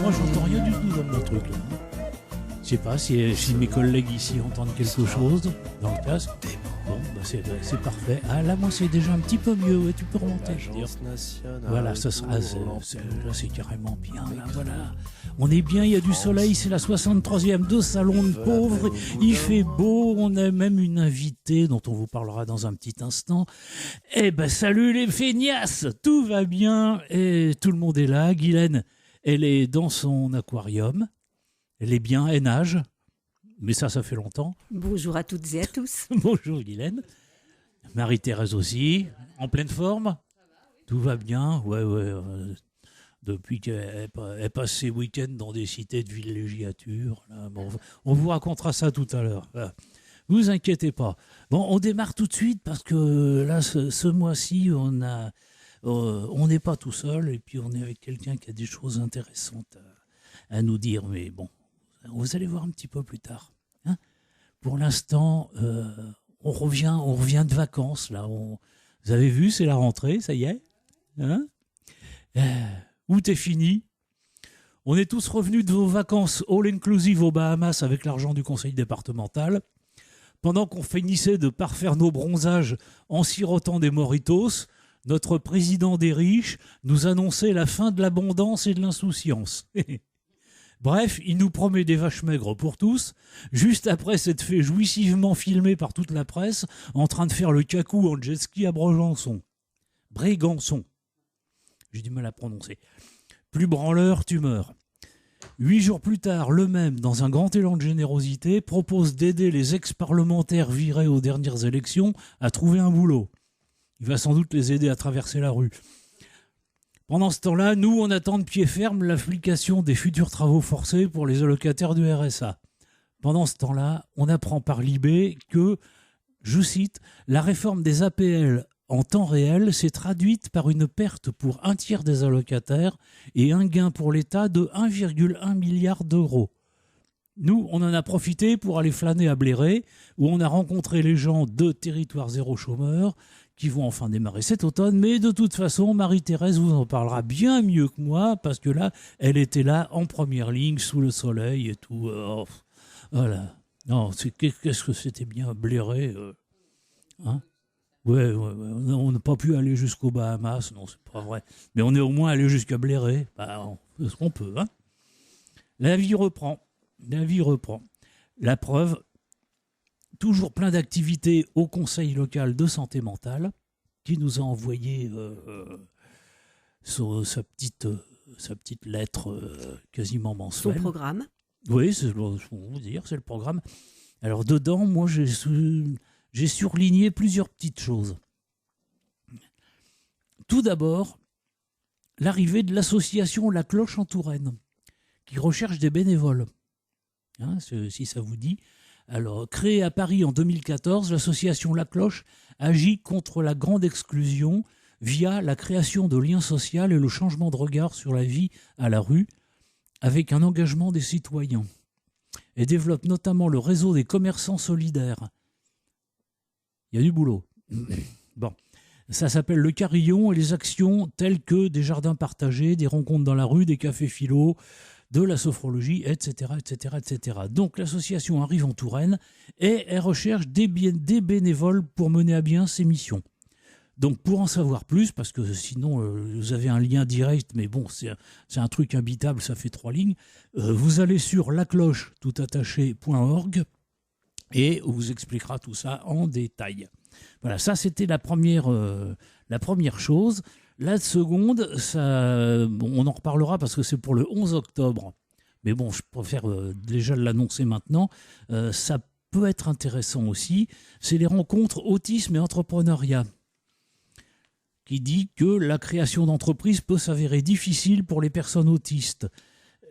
moi, j'entends rien du tout dans mon truc là. Je sais pas si mes collègues ici entendent quelque chose dans le casque. Bon, bah c'est parfait. Ah là, moi, c'est déjà un petit peu mieux. Ouais, tu peux remonter. Voilà, ça sera. Là, c'est carrément bien. Là, voilà. On est bien, il y a du soleil. C'est la 63e de Salon de Pauvres. Il fait beau. On a même une invitée dont on vous parlera dans un petit instant. Eh ben, salut les feignasses. Tout va bien et tout le monde est là. Guylaine, elle est dans son aquarium. Elle est bien, elle nage. Mais ça fait longtemps. Bonjour à toutes et à tous. Bonjour Guylaine. Marie-Thérèse aussi, en pleine forme. Tout va bien. Ouais. Depuis qu'elle passe ses week-ends dans des cités de villégiature. Là, bon, on vous racontera ça tout à l'heure. Voilà. Vous inquiétez pas. Bon, on démarre tout de suite parce que là, ce mois-ci, on n'est pas tout seul et puis on est avec quelqu'un qui a des choses intéressantes à nous dire. Mais bon, vous allez voir un petit peu plus tard. Hein. Pour l'instant, on revient de vacances. Là. Vous avez vu, c'est la rentrée, ça y est. Hein. Août est fini. On est tous revenus de vos vacances all-inclusive aux Bahamas avec l'argent du conseil départemental. Pendant qu'on finissait de parfaire nos bronzages en sirotant des moritos, notre président des riches nous annonçait la fin de l'abondance et de l'insouciance. Bref, il nous promet des vaches maigres pour tous, juste après s'être fait jouissivement filmer par toute la presse en train de faire le cacou en jet ski à Brégançon. J'ai du mal à prononcer. Plus branleur, tu meurs. 8 jours plus tard, le même, dans un grand élan de générosité, propose d'aider les ex-parlementaires virés aux dernières élections à trouver un boulot. Il va sans doute les aider à traverser la rue. Pendant ce temps-là, nous, on attend de pied ferme l'application des futurs travaux forcés pour les allocataires du RSA. Pendant ce temps-là, on apprend par Libé que, je cite, la réforme des APL en temps réel s'est traduite par une perte pour un tiers des allocataires et un gain pour l'État de 1,1 milliard d'euros. Nous, on en a profité pour aller flâner à Bléré, où on a rencontré les gens de Territoire Zéro Chômeur, qui vont enfin démarrer cet automne, mais de toute façon, Marie-Thérèse vous en parlera bien mieux que moi, parce que là, elle était là en première ligne, sous le soleil et tout. Voilà. Non, qu'est-ce que c'était bien, Bléré, hein? Ouais, on n'a pas pu aller jusqu'aux Bahamas, non, c'est pas vrai. Mais on est au moins allé jusqu'à Bléré. Bah, on fait ce qu'on peut, hein. La vie reprend. La preuve, toujours plein d'activités au Conseil local de santé mentale, qui nous a envoyé sa petite lettre quasiment mensuelle. Son programme. Oui, c'est ce qu'on vous dire, c'est le programme. Alors dedans, moi, j'ai surligné plusieurs petites choses. Tout d'abord, l'arrivée de l'association La Cloche en Touraine, qui recherche des bénévoles. Hein, si ça vous dit. Alors, créée à Paris en 2014, l'association La Cloche agit contre la grande exclusion via la création de liens sociaux et le changement de regard sur la vie à la rue, avec un engagement des citoyens. Elle développe notamment le réseau des commerçants solidaires. Il y a du boulot. Bon, ça s'appelle le Carillon et les actions telles que des jardins partagés, des rencontres dans la rue, des cafés philo, de la sophrologie, etc., etc., etc. Donc l'association arrive en Touraine et elle recherche des bénévoles pour mener à bien ses missions. Donc pour en savoir plus, parce que sinon vous avez un lien direct, mais bon, c'est un truc imbitable, ça fait 3 lignes, vous allez sur lacloche.org et on vous expliquera tout ça en détail. Voilà, ça c'était la première chose. La seconde, on en reparlera parce que c'est pour le 11 octobre. Mais bon, je préfère déjà l'annoncer maintenant. Ça peut être intéressant aussi. C'est les rencontres autisme et entrepreneuriat, qui dit que la création d'entreprises peut s'avérer difficile pour les personnes autistes.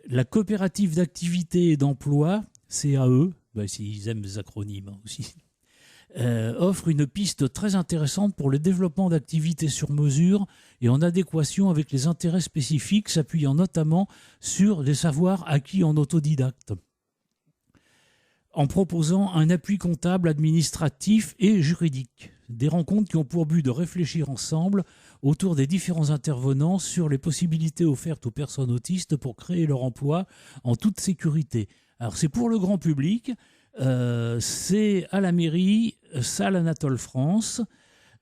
La coopérative d'activité et d'emploi, CAE, s'ils aiment les acronymes aussi, offre une piste très intéressante pour le développement d'activités sur mesure et en adéquation avec les intérêts spécifiques, s'appuyant notamment sur des savoirs acquis en autodidacte, en proposant un appui comptable, administratif et juridique. Des rencontres qui ont pour but de réfléchir ensemble autour des différents intervenants sur les possibilités offertes aux personnes autistes pour créer leur emploi en toute sécurité. Alors c'est pour le grand public, c'est à la mairie, salle Anatole France,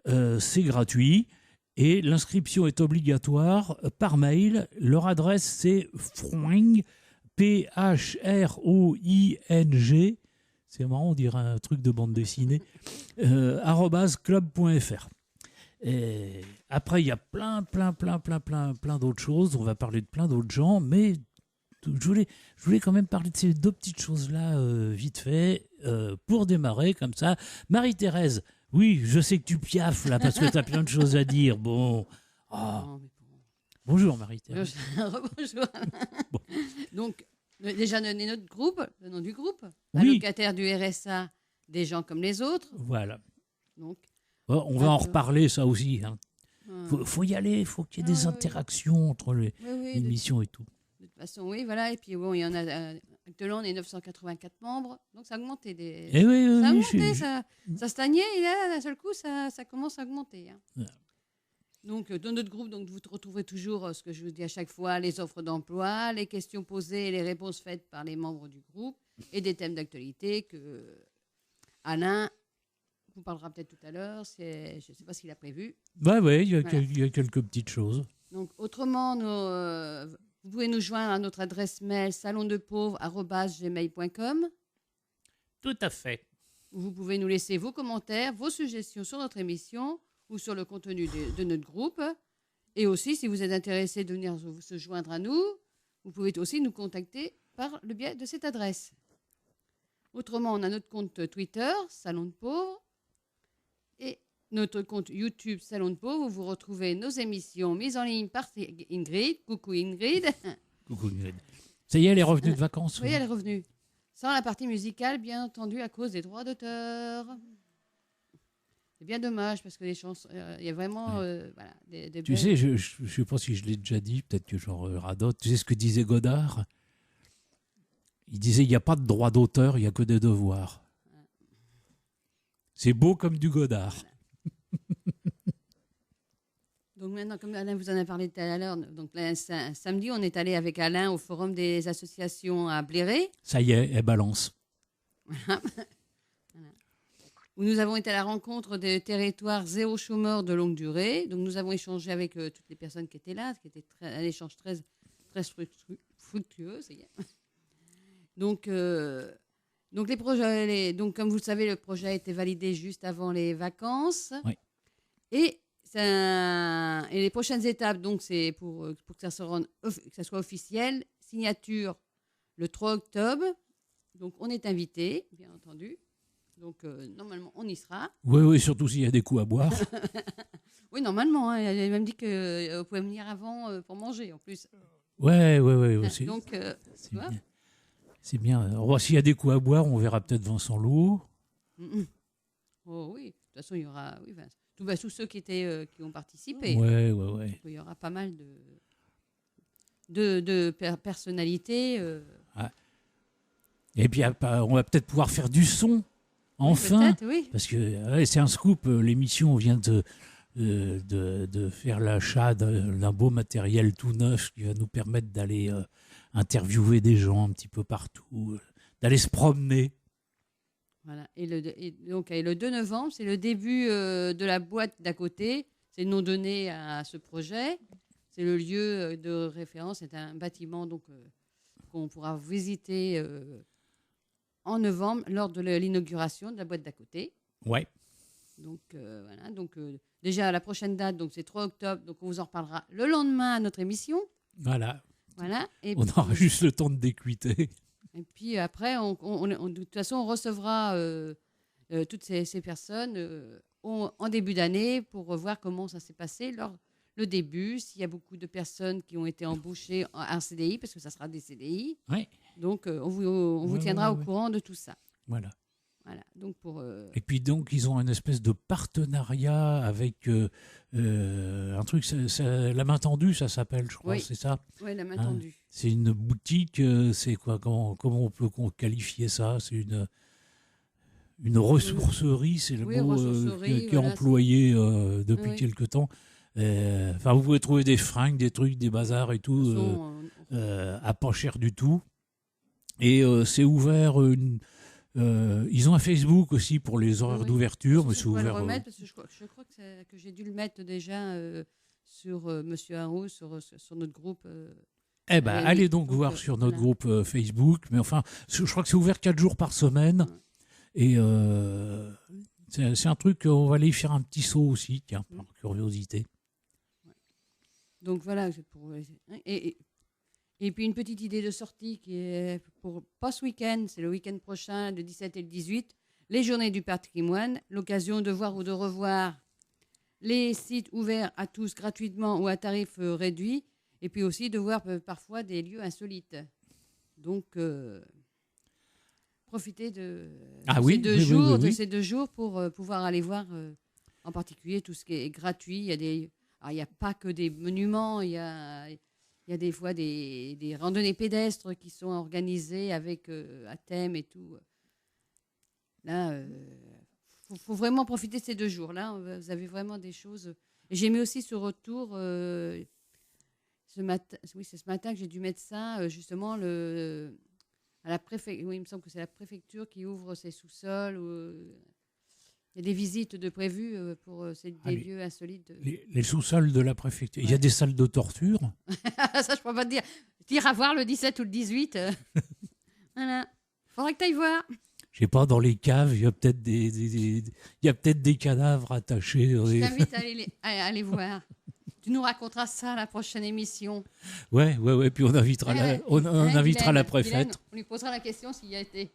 c'est gratuit et l'inscription est obligatoire par mail. Leur adresse c'est froing, P-H-R-O-I-N-G, c'est marrant, on dirait un truc de bande dessinée, @club.fr. Et après, il y a plein d'autres choses. On va parler de plein d'autres gens, mais je voulais quand même parler de ces deux petites choses-là vite fait pour démarrer comme ça. Marie-Thérèse, oui, je sais que tu piaffes là parce que tu as plein de choses à dire. Bon. Oh. Bonjour Marie-Thérèse. Bonjour. Bon. Donc, déjà donner notre groupe, le nom du groupe, oui. Allocataire du RSA, des gens comme les autres. Voilà. Donc, on va en reparler ça aussi. Hein. Faut y aller, faut qu'il y ait des interactions entre les émissions et tout. De toute façon, oui, voilà. Et puis bon, il y en a. Actuellement, on est 984 membres, donc ça a augmenté. Ça stagnait et là, d'un seul coup, ça commence à augmenter. Hein. Ouais. Donc, dans notre groupe, donc, vous retrouverez toujours ce que je vous dis à chaque fois, les offres d'emploi, les questions posées et les réponses faites par les membres du groupe et des thèmes d'actualité que Alain vous parlera peut-être tout à l'heure. Je ne sais pas ce qu'il a prévu. Oui, il y a quelques petites choses. Donc, autrement, vous pouvez nous joindre à notre adresse mail salondepauvre@gmail.com. Tout à fait. Vous pouvez nous laisser vos commentaires, vos suggestions sur notre émission ou sur le contenu de notre groupe. Et aussi, si vous êtes intéressé de venir se joindre à nous, vous pouvez aussi nous contacter par le biais de cette adresse. Autrement, on a notre compte Twitter, Salon de Pauvre, et notre compte YouTube, Salon de Pauvre, où vous retrouvez nos émissions mises en ligne par Ingrid. Coucou Ingrid. Coucou Ingrid. Ça y est, elle est revenue de vacances. Oui, elle est revenue. Sans la partie musicale, bien entendu, à cause des droits d'auteur. C'est bien dommage parce que les chansons, il y a vraiment voilà, des tu sais, je ne sais pas si je l'ai déjà dit, peut-être que j'en radote. Tu sais ce que disait Godard ? Il disait il n'y a pas de droit d'auteur, il n'y a que des devoirs. C'est beau comme du Godard. Donc maintenant, comme Alain vous en a parlé tout à l'heure, donc samedi, on est allé avec Alain au Forum des associations à Bléré. Ça y est, elle balance. Voilà. Où nous avons été à la rencontre des territoires zéro chômeur de longue durée. Donc nous avons échangé avec toutes les personnes qui étaient là, qui était un échange très fructueux. Donc les projets, donc comme vous le savez, le projet a été validé juste avant les vacances. Oui. Et les prochaines étapes, donc c'est pour que ça soit officiel, signature le 3 octobre. Donc on est invité, bien entendu. Donc, normalement, on y sera. Oui, surtout s'il y a des coups à boire. Oui, normalement. Hein, elle a même dit qu'on pouvait venir avant pour manger, en plus. Oui. Donc, c'est bien. Alors, s'il y a des coups à boire, on verra peut-être Vincent Loup. Oh oui, de toute façon, il y aura tous ceux qui ont participé. Oui. Il y aura pas mal de personnalités. Et puis, on va peut-être pouvoir faire du son. Enfin, oui. Parce que c'est un scoop, l'émission vient de faire l'achat d'un beau matériel tout neuf qui va nous permettre d'aller interviewer des gens un petit peu partout, d'aller se promener. Voilà. Et le 2 novembre, c'est le début de la boîte d'à côté. C'est le nom donné à ce projet. C'est le lieu de référence. C'est un bâtiment qu'on pourra visiter en novembre, lors de l'inauguration de la boîte d'à côté. Ouais. Donc, voilà. Donc, déjà, la prochaine date, donc, c'est 3 octobre. Donc, on vous en reparlera le lendemain à notre émission. Voilà. Et on aura juste le temps de décuiter. Et puis, après, de toute façon, on recevra toutes ces personnes en début d'année pour voir comment ça s'est passé le début, s'il y a beaucoup de personnes qui ont été embauchées en CDI, parce que ça sera des CDI. Ouais. Donc, on vous tiendra au courant de tout ça. Voilà. Donc Et puis, donc, ils ont une espèce de partenariat avec un truc, la main tendue, ça s'appelle, je crois, c'est ça ? Oui, la main tendue. C'est une boutique, c'est quoi ? Comment on peut qualifier ça ? C'est une ressourcerie, c'est le Oui, mot ressourcerie, qui est voilà, employé depuis Oui. quelque temps. Enfin, vous pouvez trouver des fringues, des trucs, des bazars et De tout toute façon, à pas cher du tout. Et c'est ouvert. Ils ont un Facebook aussi pour les horaires oui. d'ouverture, mais Je c'est pourrais le ouvert. remettre parce que je crois que j'ai dû le mettre déjà sur Monsieur Harou, sur notre groupe. Eh ben, allez, allez donc donc, voir sur notre voilà. groupe Facebook. Mais enfin, je crois que c'est ouvert 4 jours par semaine. Et c'est un truc qu'on va aller y faire un petit saut aussi, tiens, par curiosité. Donc voilà, c'est pour et puis une petite idée de sortie qui est pour pas ce week-end, c'est le week-end prochain, le 17 et le 18, les Journées du patrimoine, l'occasion de voir ou de revoir les sites ouverts à tous gratuitement ou à tarif réduit, et puis aussi de voir parfois des lieux insolites. Donc profitez de Oui, ces deux oui, jours, oui, oui, de oui. ces 2 jours pour pouvoir aller voir en particulier tout ce qui est gratuit. Il y a alors, il n'y a pas que des monuments, il y a des fois des randonnées pédestres qui sont organisées avec à thème et tout. Là, faut vraiment profiter de ces 2 jours-là. Vous avez vraiment des choses. Et j'ai mis aussi ce retour ce matin. Oui, c'est ce matin que j'ai dû mettre ça justement à la préfecture. Oui, il me semble que c'est la préfecture qui ouvre ses sous-sols. Il y a des visites de prévues pour des lieux insolites. Les sous-sols de la préfecture. Il y a Ouais. des salles de torture. Ça, je ne peux pas te dire. T'iras voir le 17 ou le 18. Voilà. Faudrait que tu ailles voir. Je sais pas, dans les caves, il y a peut-être il y a peut-être des cadavres attachés. Je t'invite à aller voir. Tu nous raconteras ça à la prochaine émission. Ouais. Puis on invitera on invitera la préfète. Guylaine, on lui posera la question s'il y a été.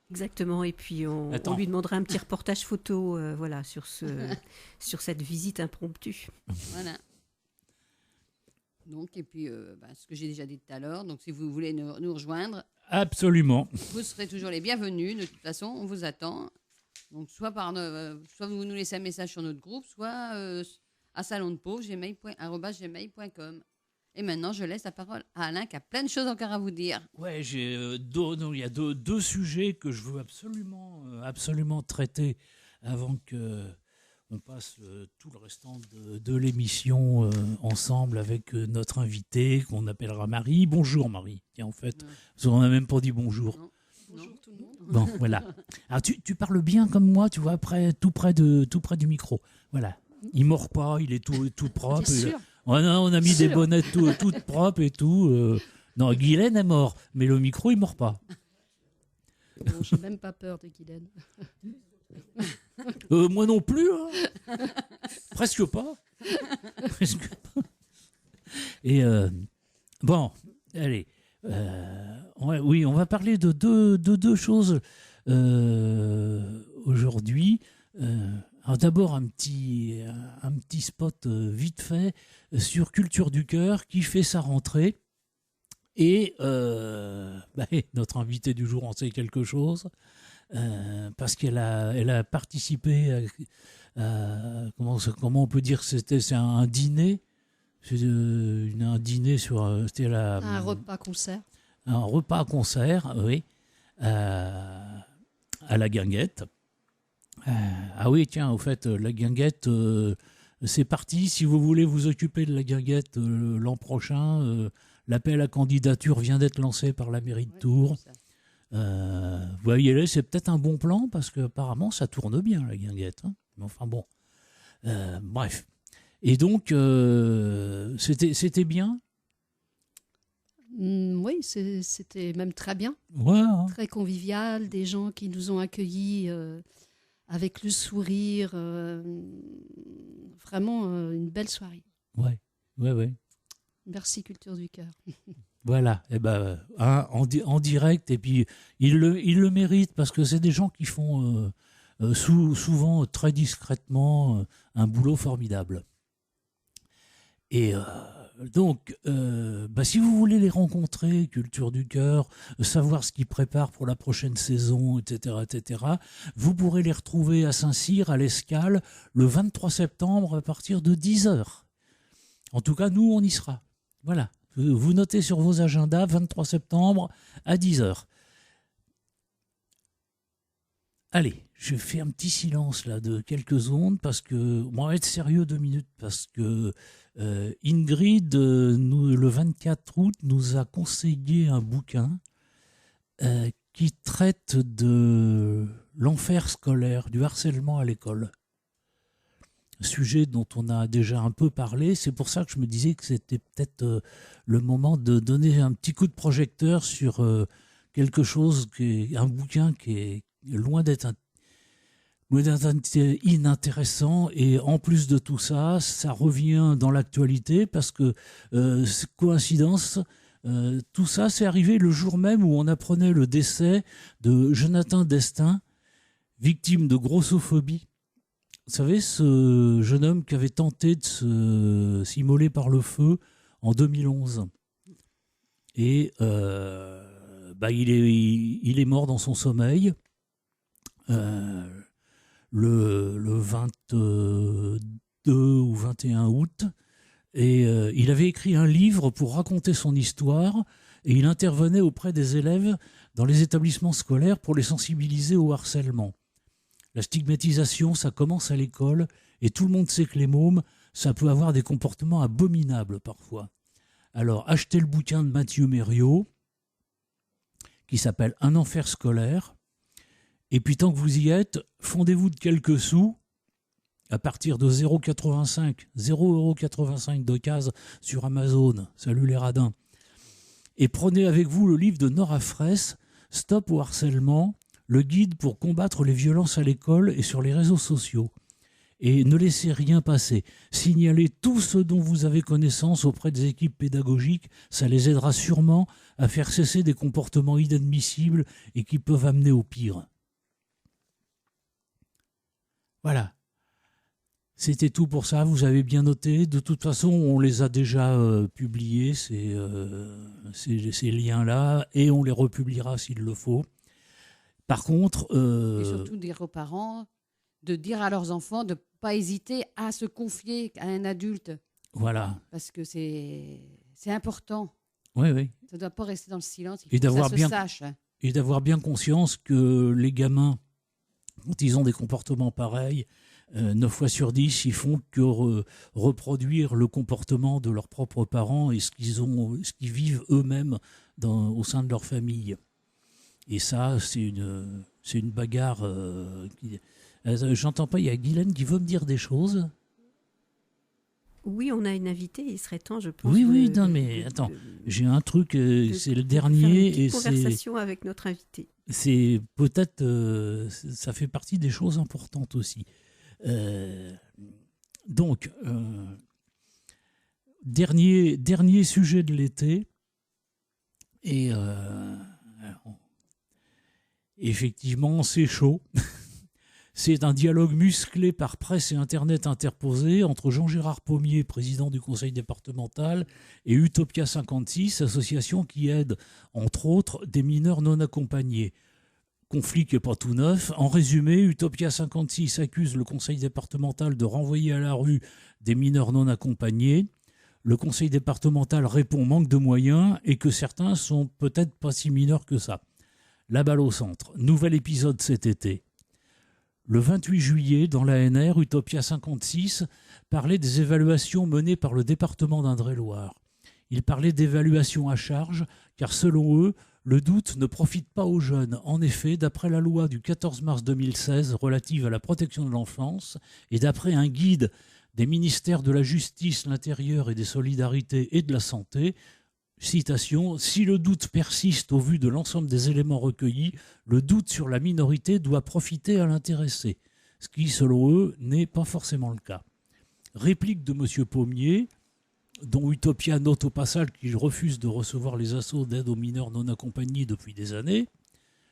Exactement, et puis on lui demandera un petit reportage photo voilà, sur cette visite impromptue. Voilà. Donc, et puis, ce que j'ai déjà dit tout à l'heure, donc si vous voulez nous rejoindre, Absolument. vous serez toujours les bienvenus. De toute façon, on vous attend. Donc, soit vous nous laissez un message sur notre groupe, soit à salondepauvre@gmail.com. Et maintenant, je laisse la parole à Alain qui a plein de choses encore à vous dire. Ouais, il y a deux sujets que je veux absolument traiter avant que on passe tout le restant de l'émission ensemble avec notre invitée qu'on appellera Marie. Bonjour Marie. Tiens, en fait, parce qu'on n'a même pas dit bonjour. Non. Bonjour tout le monde. Bon, voilà. Alors tu parles bien comme moi, tu vois, tout près du micro. Voilà. Il mord pas, il est tout propre. T'es sûr ? On a mis des bonnettes toutes propres et tout. Non, Guylaine est mort, mais le micro, il mord pas. Bon, j'ai même pas peur de Guylaine. Moi non plus. Hein. Presque pas. Presque pas. Et bon, allez. On va parler de deux choses aujourd'hui. Alors d'abord un petit spot vite fait sur Culture du Cœur qui fait sa rentrée et notre invitée du jour en sait quelque chose parce qu'elle a participé à comment on peut dire c'est un dîner, un dîner c'était Un repas concert. Un repas concert, oui, à la Guinguette. Oui, tiens, au fait, la Guinguette, c'est parti. Si vous voulez vous occuper de la Guinguette l'an prochain, l'appel à candidature vient d'être lancé par la mairie de Tours. Voyez-le, c'est peut-être un bon plan parce qu'apparemment, ça tourne bien, la Guinguette. Hein. Mais enfin bon, bref. Et donc, c'était bien. Oui, c'était même très bien. Ouais. Hein. Très convivial, des gens qui nous ont accueillis avec le sourire. Vraiment une belle soirée. Ouais. Merci Culture du Cœur. Voilà, en direct, et puis ils le méritent parce que c'est des gens qui font souvent très discrètement un boulot formidable. Et donc, si vous voulez les rencontrer, Culture du Cœur, savoir ce qu'ils préparent pour la prochaine saison, etc., vous pourrez les retrouver à Saint-Cyr, à l'Escale, le 23 septembre à partir de 10h. En tout cas, nous, on y sera. Voilà. Vous notez sur vos agendas, 23 septembre à 10h. Allez, je fais un petit silence là de quelques secondes parce que, on va être sérieux 2 minutes, parce que Ingrid, le 24 août, nous a conseillé un bouquin qui traite de l'enfer scolaire, du harcèlement à l'école. Sujet dont on a déjà un peu parlé. C'est pour ça que je me disais que c'était peut-être le moment de donner un petit coup de projecteur sur quelque chose, un bouquin qui est loin d'être inintéressant. Et en plus de tout ça, ça revient dans l'actualité parce que, coïncidence, tout ça, c'est arrivé le jour même où on apprenait le décès de Jonathan Destin, victime de grossophobie. Vous savez, ce jeune homme qui avait tenté de s'immoler par le feu en 2011. Et il est mort dans son sommeil le 22 ou 21 août. Et il avait écrit un livre pour raconter son histoire et il intervenait auprès des élèves dans les établissements scolaires pour les sensibiliser au harcèlement. La stigmatisation, ça commence à l'école et tout le monde sait que les mômes, ça peut avoir des comportements abominables parfois. Alors, achetez le bouquin de Mathieu Mériot qui s'appelle « Un enfer scolaire ». Et puis, tant que vous y êtes, fondez-vous de quelques sous à partir de 0,85 d'occasion sur Amazon. Salut les radins. Et prenez avec vous le livre de Nora Fraisse, « Stop au harcèlement », le guide pour combattre les violences à l'école et sur les réseaux sociaux. Et ne laissez rien passer. Signalez tout ce dont vous avez connaissance auprès des équipes pédagogiques. Ça les aidera sûrement à faire cesser des comportements inadmissibles et qui peuvent amener au pire. Voilà. C'était tout pour ça. Vous avez bien noté. De toute façon, on les a déjà publiés, ces liens-là, et on les republiera s'il le faut. Par contre... Et surtout dire aux parents de dire à leurs enfants de ne pas hésiter à se confier à un adulte. Voilà. Parce que c'est important. Oui, oui. Ça ne doit pas rester dans le silence. Il faut que ça se sache. Et d'avoir bien conscience que les gamins, quand ils ont des comportements pareils, 9 fois sur 10, ils font que reproduire le comportement de leurs propres parents et ce qu'ils vivent eux-mêmes au sein de leur famille. Et ça, c'est une bagarre. J'entends pas, il y a Guylaine qui veut me dire des choses. Oui, on a une invitée, il serait temps, je pense. Oui, non, mais attends, j'ai un truc, c'est le dernier. Faire une conversation avec notre invité. C'est peut-être, ça fait partie des choses importantes aussi. Donc, dernier sujet de l'été. Et effectivement, c'est chaud. C'est un dialogue musclé par presse et Internet interposé entre Jean-Gérard Pommier, président du conseil départemental, et Utopia 56, association qui aide, entre autres, des mineurs non accompagnés. Conflit qui n'est pas tout neuf. En résumé, Utopia 56 accuse le conseil départemental de renvoyer à la rue des mineurs non accompagnés. Le conseil départemental répond manque de moyens et que certains sont peut-être pas si mineurs que ça. La balle au centre. Nouvel épisode cet été. Le 28 juillet, dans l'ANR, Utopia 56 parlait des évaluations menées par le département d'Indre-et-Loire. Il parlait d'évaluation à charge, car selon eux, le doute ne profite pas aux jeunes. En effet, d'après la loi du 14 mars 2016 relative à la protection de l'enfance et d'après un guide des ministères de la Justice, l'Intérieur et des Solidarités et de la Santé, citation, « Si le doute persiste au vu de l'ensemble des éléments recueillis, le doute sur la minorité doit profiter à l'intéressé. » Ce qui, selon eux, n'est pas forcément le cas. Réplique de M. Pommier, dont Utopia note au passage qu'il refuse de recevoir les assauts d'aide aux mineurs non accompagnés depuis des années.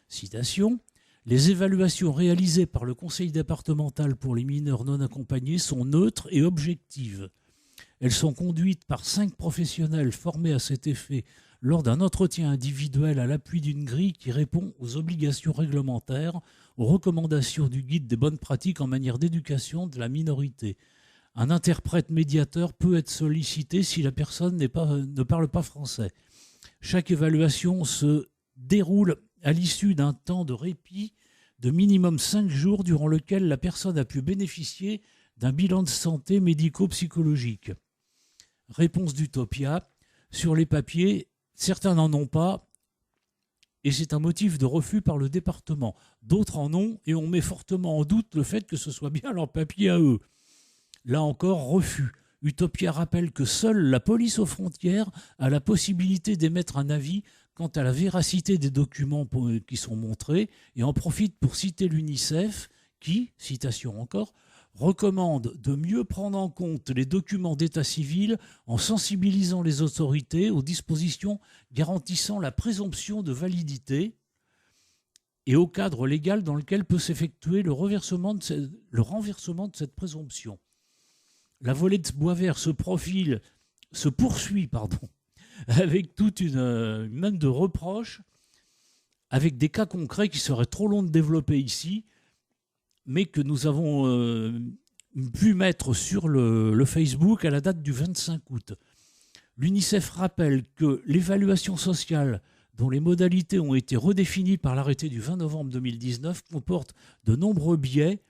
Citation, « Les évaluations réalisées par le conseil départemental pour les mineurs non accompagnés sont neutres et objectives. Elles sont conduites par 5 professionnels formés à cet effet lors d'un entretien individuel à l'appui d'une grille qui répond aux obligations réglementaires, aux recommandations du guide des bonnes pratiques en matière d'éducation de la minorité. Un interprète médiateur peut être sollicité si la personne ne parle pas français. Chaque évaluation se déroule à l'issue d'un temps de répit de minimum 5 jours durant lequel la personne a pu bénéficier d'un bilan de santé médico-psychologique. Réponse d'Utopia. Sur les papiers, certains n'en ont pas et c'est un motif de refus par le département. D'autres en ont et on met fortement en doute le fait que ce soit bien leur papier à eux. Là encore, refus. Utopia rappelle que seule la police aux frontières a la possibilité d'émettre un avis quant à la véracité des documents qui sont montrés et en profite pour citer l'UNICEF qui, citation encore, recommande de mieux prendre en compte les documents d'état civil en sensibilisant les autorités aux dispositions garantissant la présomption de validité et au cadre légal dans lequel peut s'effectuer le renversement de cette présomption. La volée de bois vert se poursuit, avec toute une main de reproches, avec des cas concrets qui seraient trop longs de développer ici, mais que nous avons pu mettre sur le Facebook à la date du 25 août. L'UNICEF rappelle que l'évaluation sociale dont les modalités ont été redéfinies par l'arrêté du 20 novembre 2019 comporte de nombreux biais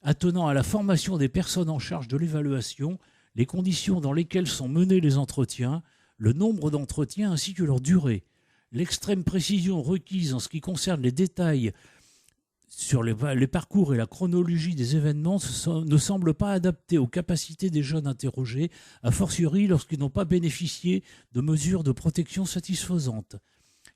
attenant à la formation des personnes en charge de l'évaluation, les conditions dans lesquelles sont menés les entretiens, le nombre d'entretiens ainsi que leur durée. L'extrême précision requise en ce qui concerne les détails sur les parcours et la chronologie des événements ne semble pas adaptée aux capacités des jeunes interrogés, a fortiori lorsqu'ils n'ont pas bénéficié de mesures de protection satisfaisantes.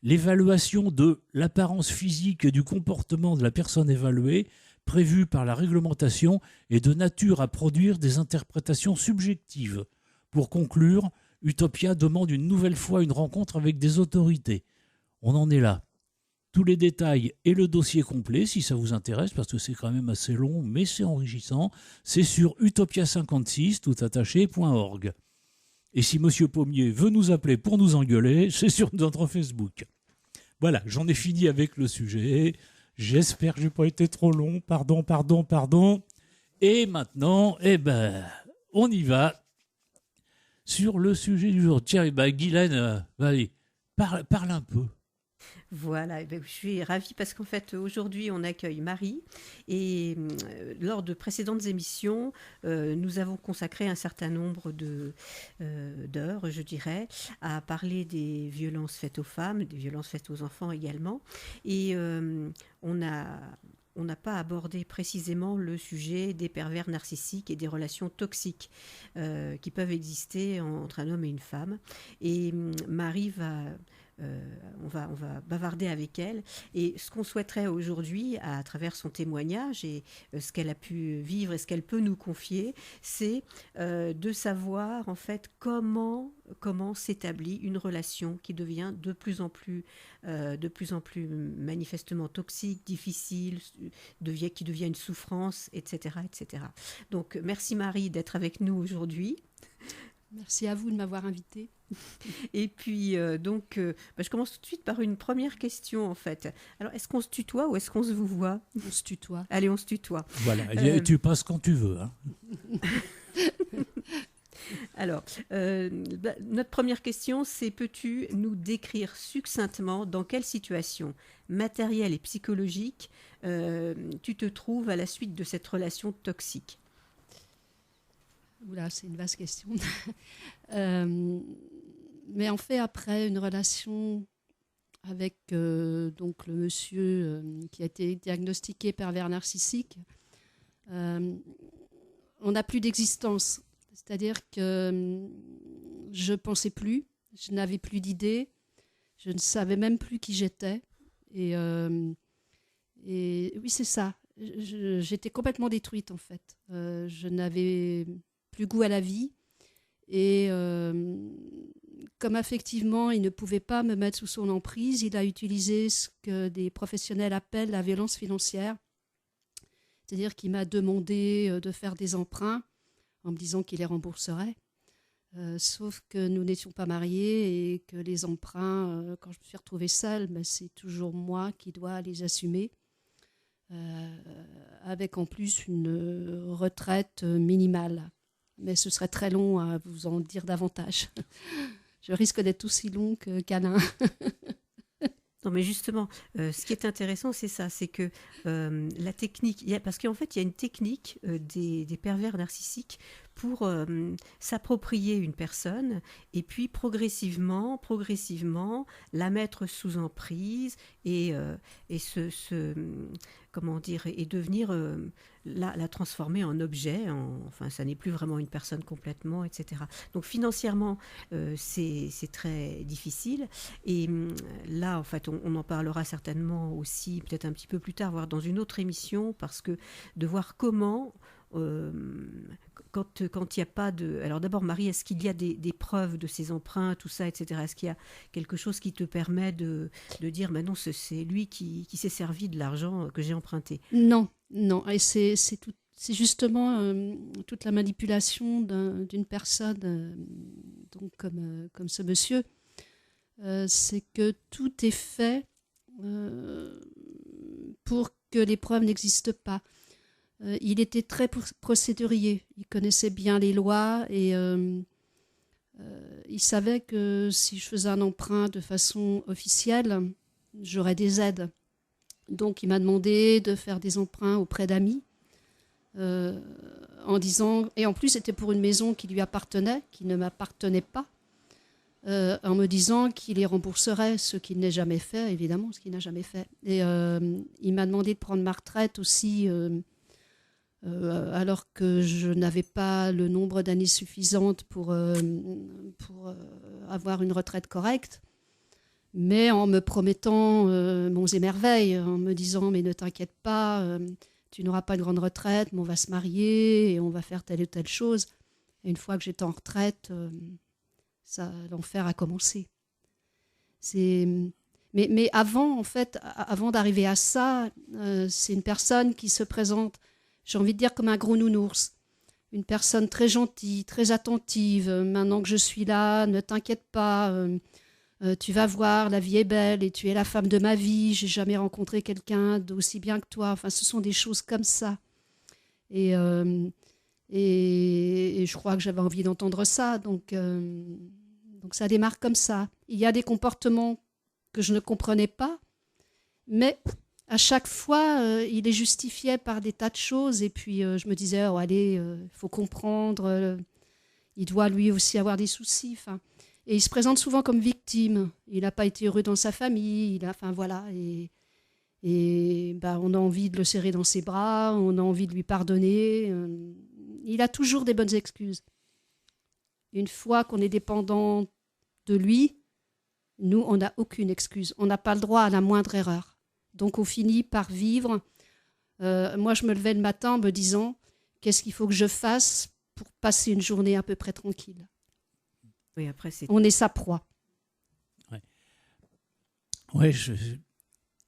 L'évaluation de l'apparence physique et du comportement de la personne évaluée prévue par la réglementation est de nature à produire des interprétations subjectives. Pour conclure, Utopia demande une nouvelle fois une rencontre avec des autorités. On en est là. Tous les détails et le dossier complet, si ça vous intéresse, parce que c'est quand même assez long, mais c'est enrichissant, c'est sur utopia56, toutattaché.org. Et si M. Pommier veut nous appeler pour nous engueuler, c'est sur notre Facebook. Voilà, j'en ai fini avec le sujet. J'espère que je n'ai pas été trop long. Pardon. Et maintenant, on y va sur le sujet du jour. Tiens, Guylaine, allez, parle un peu. Voilà, je suis ravie parce qu'en fait aujourd'hui on accueille Marie et lors de précédentes émissions nous avons consacré un certain nombre d'heures, je dirais, à parler des violences faites aux femmes, des violences faites aux enfants également, et on n'a pas abordé précisément le sujet des pervers narcissiques et des relations toxiques qui peuvent exister entre un homme et une femme. Et Marie on va bavarder avec elle. Et ce qu'on souhaiterait aujourd'hui, à travers son témoignage et ce qu'elle a pu vivre et ce qu'elle peut nous confier, c'est de savoir en fait comment s'établit une relation qui devient de plus en plus manifestement toxique, difficile, qui devient une souffrance, etc., etc. Donc merci Marie d'être avec nous aujourd'hui. Merci à vous de m'avoir invitée. Et puis, je commence tout de suite par une première question, en fait. Alors, est-ce qu'on se tutoie ou est-ce qu'on se vous voit ? On se tutoie. Allez, on se tutoie. Voilà, tu passes quand tu veux. Hein. Alors, notre première question, c'est peux-tu nous décrire succinctement dans quelle situation matérielle et psychologique tu te trouves à la suite de cette relation toxique ? Oula, c'est une vaste question. Mais en fait, après une relation avec donc le monsieur qui a été diagnostiqué pervers narcissique, on n'a plus d'existence. C'est-à-dire que je ne pensais plus, je n'avais plus d'idées, je ne savais même plus qui j'étais. Et oui, c'est ça. J'étais complètement détruite, en fait. Je n'avais plus goût à la vie. Et comme effectivement, il ne pouvait pas me mettre sous son emprise, il a utilisé ce que des professionnels appellent la violence financière. C'est-à-dire qu'il m'a demandé de faire des emprunts en me disant qu'il les rembourserait. Sauf que nous n'étions pas mariés et que les emprunts, quand je me suis retrouvée seule, c'est toujours moi qui dois les assumer. Avec en plus une retraite minimale. Mais ce serait très long à vous en dire davantage. Je risque d'être aussi long qu'Alain. Non, mais justement, ce qui est intéressant, c'est ça, c'est que la technique, parce qu'en fait, il y a une technique des pervers narcissiques pour s'approprier une personne et puis progressivement, la mettre sous emprise et comment dire, et devenir la transformer en objet. Enfin, ça n'est plus vraiment une personne complètement, etc. Donc financièrement, c'est très difficile. Et là, en fait, on en parlera certainement aussi peut-être un petit peu plus tard, voire dans une autre émission, parce que de voir comment quand il n'y a pas de... Alors d'abord, Marie, est-ce qu'il y a des preuves de ces emprunts, tout ça, etc. Est-ce qu'il y a quelque chose qui te permet de dire, ben non, c'est lui qui s'est servi de l'argent que j'ai emprunté? Non, non. Et c'est justement toute la manipulation d'une personne donc comme ce monsieur. C'est que tout est fait pour que les preuves n'existent pas. Il était très procédurier. Il connaissait bien les lois et il savait que si je faisais un emprunt de façon officielle, j'aurais des aides. Donc il m'a demandé de faire des emprunts auprès d'amis en disant, et en plus c'était pour une maison qui lui appartenait, qui ne m'appartenait pas, en me disant qu'il les rembourserait, ce qu'il n'a jamais fait, évidemment, ce qu'il n'a jamais fait. Et il m'a demandé de prendre ma retraite aussi, alors que je n'avais pas le nombre d'années suffisantes pour avoir une retraite correcte, mais en me promettant monts et merveilles, en me disant « mais ne t'inquiète pas, tu n'auras pas une grande retraite, mais on va se marier et on va faire telle ou telle chose ». Et une fois que j'étais en retraite, l'enfer a commencé. Mais avant, en fait, avant d'arriver à ça, c'est une personne qui se présente, j'ai envie de dire, comme un gros nounours. Une personne très gentille, très attentive. Maintenant que je suis là, ne t'inquiète pas, tu vas voir, la vie est belle et tu es la femme de ma vie. J'ai jamais rencontré quelqu'un d'aussi bien que toi. Enfin, ce sont des choses comme ça. Et je crois que j'avais envie d'entendre ça. Donc ça démarre comme ça. Il y a des comportements que je ne comprenais pas, mais à chaque fois, il les justifiait par des tas de choses. Et puis, je me disais, oh, allez, il faut comprendre. Il doit lui aussi avoir des soucis. Enfin, et il se présente souvent comme victime. Il n'a pas été heureux dans sa famille. Enfin, voilà. Et on a envie de le serrer dans ses bras. On a envie de lui pardonner. Il a toujours des bonnes excuses. Une fois qu'on est dépendant de lui, nous, on n'a aucune excuse. On n'a pas le droit à la moindre erreur. Donc, on finit par vivre. Moi, je me levais le matin en me disant « Qu'est-ce qu'il faut que je fasse pour passer une journée à peu près tranquille ?» Oui, après, on est sa proie. Ouais,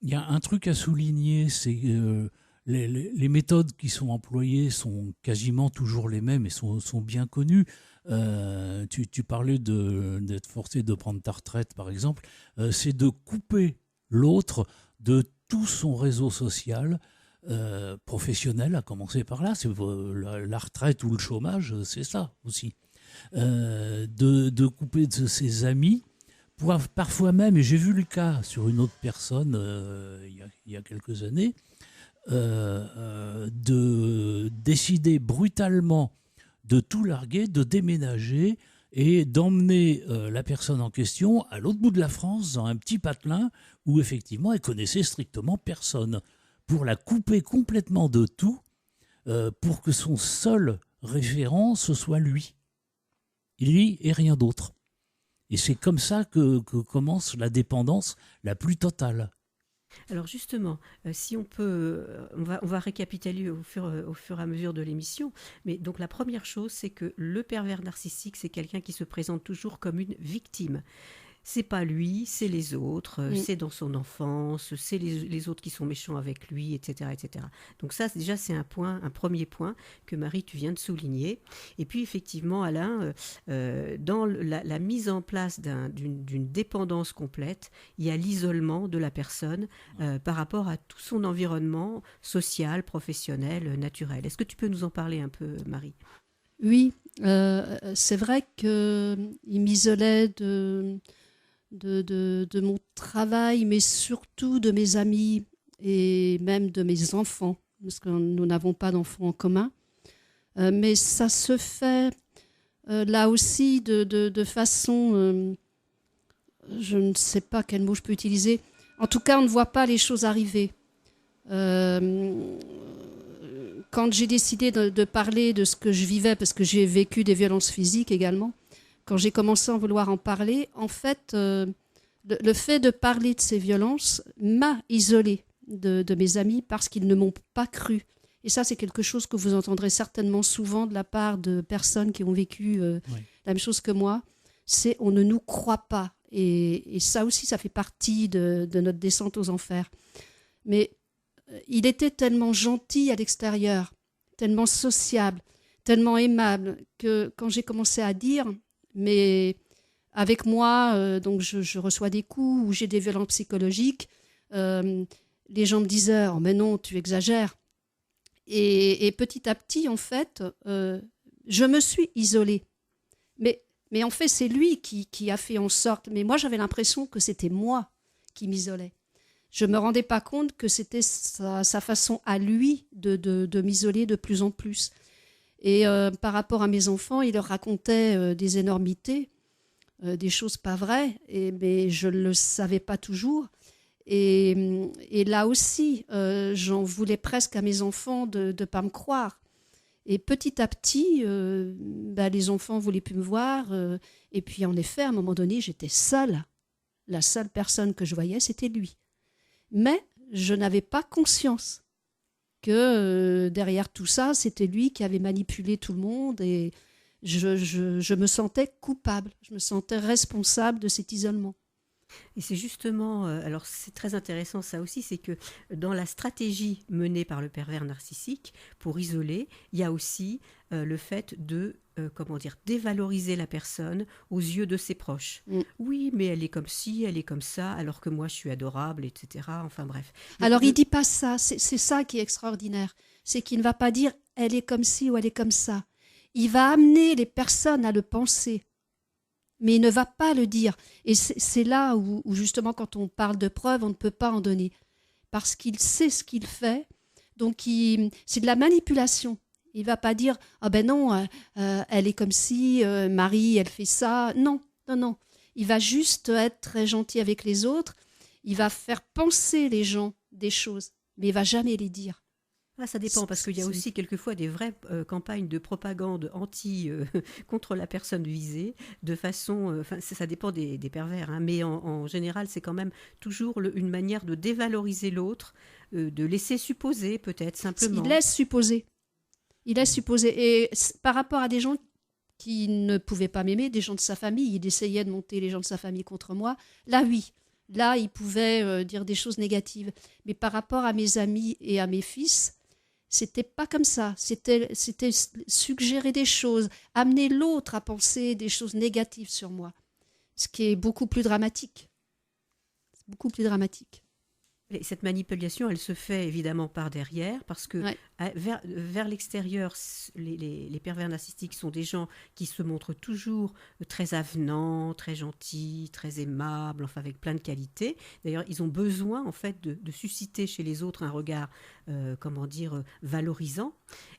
il y a un truc à souligner, c'est que les méthodes qui sont employées sont quasiment toujours les mêmes et sont bien connues. Tu parlais d'être forcé de prendre ta retraite, par exemple. C'est de couper l'autre de tout son réseau social, professionnel, à commencer par là. C'est la retraite ou le chômage, c'est ça aussi. De couper de ses amis, parfois même, et j'ai vu le cas sur une autre personne il y a quelques années, de décider brutalement de tout larguer, de déménager et d'emmener la personne en question à l'autre bout de la France, dans un petit patelin où effectivement elle connaissait strictement personne, pour la couper complètement de tout, pour que son seul référent, ce soit lui et rien d'autre. Et c'est comme ça que commence la dépendance la plus totale. Alors justement, si on peut, on va récapituler au fur et à mesure de l'émission, mais donc la première chose, c'est que le pervers narcissique, c'est quelqu'un qui se présente toujours comme une victime. C'est pas lui, c'est les autres, c'est dans son enfance, c'est les autres qui sont méchants avec lui, etc., etc. Donc ça, déjà, c'est un premier point que Marie, tu viens de souligner. Et puis, effectivement, Alain, dans la mise en place d'une dépendance complète, il y a l'isolement de la personne par rapport à tout son environnement social, professionnel, naturel. Est-ce que tu peux nous en parler un peu, Marie ? Oui, c'est vrai qu'il m'isolait de mon travail, mais surtout de mes amis et même de mes enfants, parce que nous n'avons pas d'enfants en commun. Mais ça se fait là aussi de façon, je ne sais pas quel mot je peux utiliser. En tout cas, on ne voit pas les choses arriver. Quand j'ai décidé de parler de ce que je vivais, parce que j'ai vécu des violences physiques également, quand j'ai commencé à vouloir en parler, en fait, le fait de parler de ces violences m'a isolée de mes amis parce qu'ils ne m'ont pas cru. Et ça, c'est quelque chose que vous entendrez certainement souvent de la part de personnes qui ont vécu la même chose que moi. C'est on ne nous croit pas. Et ça aussi, ça fait partie de notre descente aux enfers. Mais il était tellement gentil à l'extérieur, tellement sociable, tellement aimable, que quand j'ai commencé à dire, mais avec moi, donc je reçois des coups ou j'ai des violences psychologiques, les gens me disaient « Oh mais non, tu exagères ». Et petit à petit, en fait, je me suis isolée. Mais en fait, c'est lui qui a fait en sorte... Mais moi, j'avais l'impression que c'était moi qui m'isolais. Je ne me rendais pas compte que c'était sa façon à lui de m'isoler de plus en plus. Et par rapport à mes enfants, il leur racontait des énormités, des choses pas vraies, mais je ne le savais pas toujours. Et là aussi, j'en voulais presque à mes enfants de ne pas me croire. Et petit à petit, les enfants ne voulaient plus me voir. Et puis en effet, à un moment donné, j'étais seule. La seule personne que je voyais, c'était lui. Mais je n'avais pas conscience que derrière tout ça, c'était lui qui avait manipulé tout le monde. Et je me sentais coupable. Je me sentais responsable de cet isolement. Et c'est justement, alors c'est très intéressant ça aussi, c'est que dans la stratégie menée par le pervers narcissique pour isoler, il y a aussi le fait de, dévaloriser la personne aux yeux de ses proches. Oui, mais elle est comme ci, elle est comme ça, alors que moi je suis adorable, etc. Enfin bref. Alors il ne dit pas ça, c'est ça qui est extraordinaire. C'est qu'il ne va pas dire elle est comme ci ou elle est comme ça. Il va amener les personnes à le penser. Mais il ne va pas le dire. Et c'est là où justement, quand on parle de preuves, on ne peut pas en donner. Parce qu'il sait ce qu'il fait. Donc, c'est de la manipulation. Il ne va pas dire « Ah ben non, elle est comme si, Marie, elle fait ça. » Non, non, non. Il va juste être très gentil avec les autres. Il va faire penser les gens des choses. Mais il ne va jamais les dire. Ah, ça dépend, parce qu'il y a aussi quelquefois des vraies campagnes de propagande contre la personne visée, de façon... ça dépend des pervers, hein, mais en général, c'est quand même toujours une manière de dévaloriser l'autre, de laisser supposer, peut-être, simplement. Il laisse supposer. Il laisse supposer. Et par rapport à des gens qui ne pouvaient pas m'aimer, des gens de sa famille, il essayait de monter les gens de sa famille contre moi. Là, oui. Là, il pouvait dire des choses négatives. Mais par rapport à mes amis et à mes fils... C'était pas comme ça, c'était suggérer des choses, amener l'autre à penser des choses négatives sur moi, ce qui est beaucoup plus dramatique. Beaucoup plus dramatique. Et cette manipulation, elle se fait évidemment par derrière, parce que vers l'extérieur, les pervers narcissiques sont des gens qui se montrent toujours très avenants, très gentils, très aimables, enfin avec plein de qualités. D'ailleurs, ils ont besoin en fait de susciter chez les autres un regard, valorisant.